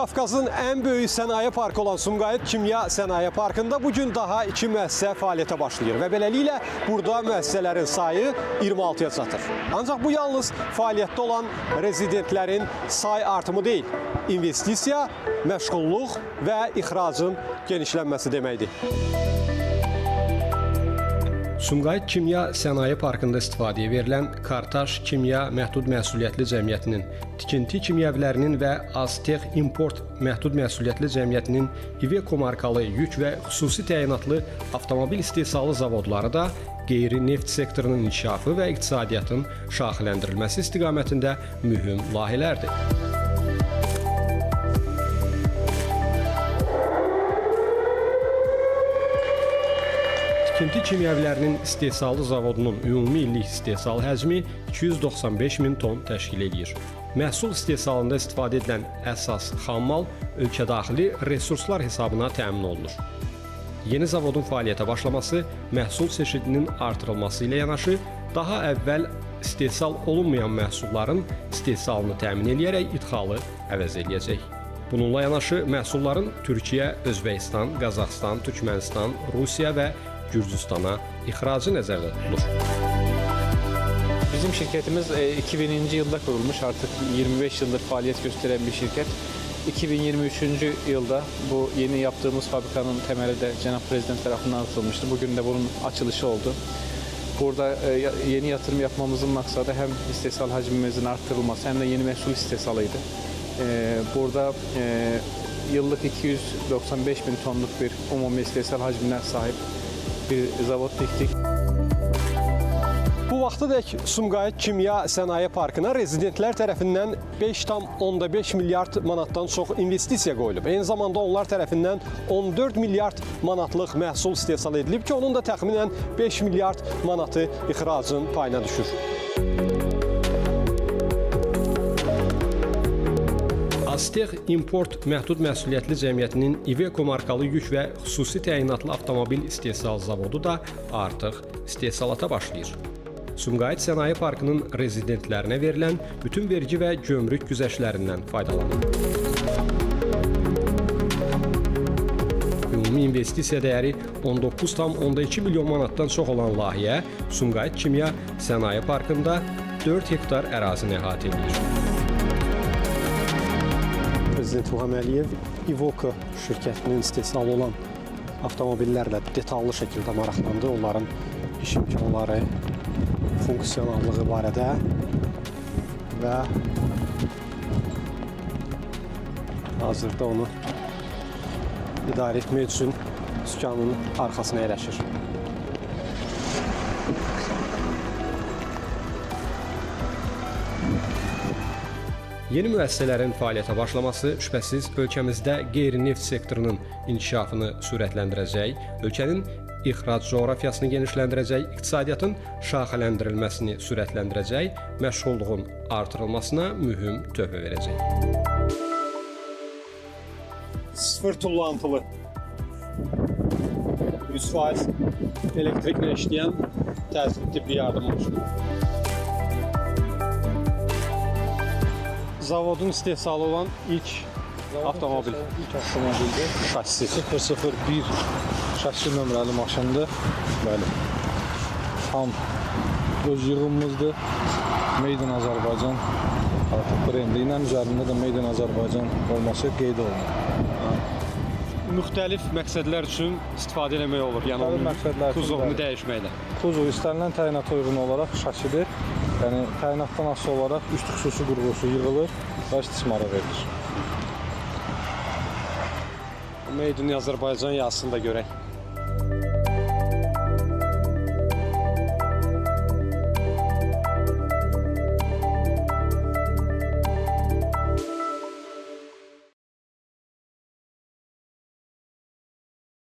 Qafqazın ən böyük sənaye parkı olan Sumqayıt Kimya Sənaye Parkında bugün daha 2 müəssisə fəaliyyətə başlayır və beləliklə burada müəssisələrin sayı 26-ya çatır. Ancaq bu yalnız fəaliyyətdə olan rezidentlərin say artımı deyil, investisiya, məşğulluq və ixracın genişlənməsi deməkdir. Sumqayıt Kimya Sənaye Parkında istifadəyə verilən Kartaş Kimya Məhdud Məsuliyyətli Cəmiyyətinin, Tikinti Kimyəvilərinin və Aztex Import Məhdud Məsuliyyətli Cəmiyyətinin İveco markalı yük və xüsusi təyinatlı avtomobil istehsalı zavodları da qeyri-neft sektorunun inkişafı və iqtisadiyyatın şaxələndirilməsi istiqamətində mühüm layihələrdir. Tikinti Kimyəvilərinin istehsalı zavodunun ümumi illik istehsal həcmi 295 min ton təşkil edir. Məhsul istehsalında istifadə edilən əsas xammal ölkədaxili resurslar hesabına təmin olunur. Yeni zavodun fəaliyyətə başlaması məhsul çeşidinin artırılması ilə yanaşı, daha əvvəl istehsal olunmayan məhsulların istehsalını təmin edərək idxalı əvəz edəcək. Bununla yanaşı, məhsulların Türkiyə, Özbəkistan, Qazaxıstan, Türkmənistan, Rusiya və Gürcüstana ixracı nəzərdə tutulur. Bizim şirketimiz 2000. yılda kurulmuş, artık 25 yıldır faaliyet gösteren bir şirket. 2023. yılda bu yeni yaptığımız fabrikanın temeli de Cenab Prezident tarafından atılmıştı. Bugün de bunun açılışı oldu. Burada yeni yatırım yapmamızın maksadı hem istihsal hacmimizin arttırılması hem de yeni mesul istihsalıydı. Burada yıllık 295 bin tonluk bir umumi istihsal hacmine sahip bir zavod diktik. Bu vaxtadək Sumqayıt Kimya Sənaye Parkına rezidentlər tərəfindən 5,5 milyard manatdan çox investisiya qoyulub. Eyni zamanda onlar tərəfindən 14 milyard manatlıq məhsul istehsal edilib ki, onun da təxminən 5 milyard manatı ixracın payına düşür. Aztex Import Məhdud Məsuliyyətli Cəmiyyətinin İveco markalı yük və xüsusi təyinatlı avtomobil istehsal zavodu da artıq istehsalata başlayır. Sumqayıt Sənaye Parkının rezidentlərinə verilən bütün vergi və gömrük güzəştlərindən faydalanır. Ümumi investisiya dəyəri 19,2 milyon manatdan çox olan layihə Sumqayıt Kimya Sənaye Parkında 4 hektar ərazini əhatə edir. Prezident İlham Əliyev İveco şirkətinin istehsalı olan avtomobillərlə detallı şəkildə maraqlandı. Onların iş imkanları, funksionallığı barədə və hazırda onu idarə etmək üçün dükanın arxasına əyləşir. Yeni müəssisələrin fəaliyyətə başlaması şübhəsiz ölkəmizdə qeyri-neft sektorunun inkişafını sürətləndirəcək, ölkənin ixrac coğrafiyasını genişləndirəcək, iqtisadiyyatın şaxələndirilməsini sürətləndirəcək, məşğulluğun artırılmasına mühüm töhfə verəcək. Sıfır tullantılı 100% elektriklə işləyən təsir tipli yardım maşını. Zavodun istehsalı olan ilk avtomobil. İlk avtomobildir. Şassi. 001 şassi nömrəli maşındır. Bəli. Tam öz yığımımızdır. Made in Azərbaycan brendi ilə üzərində də Made in Azərbaycan olması qeyd olunur. Müxtəlif məqsədlər üçün istifadə etmək olur. Yəni onun kuzovunu dəyişməklə. Kuzov istənilən təyinata uyğun olaraq şasidir. Yəni təyinatdan asılı olaraq üst xüsusi qurğusu yığılır və istismara verilir. Made in Azərbaycan yazısını da görək.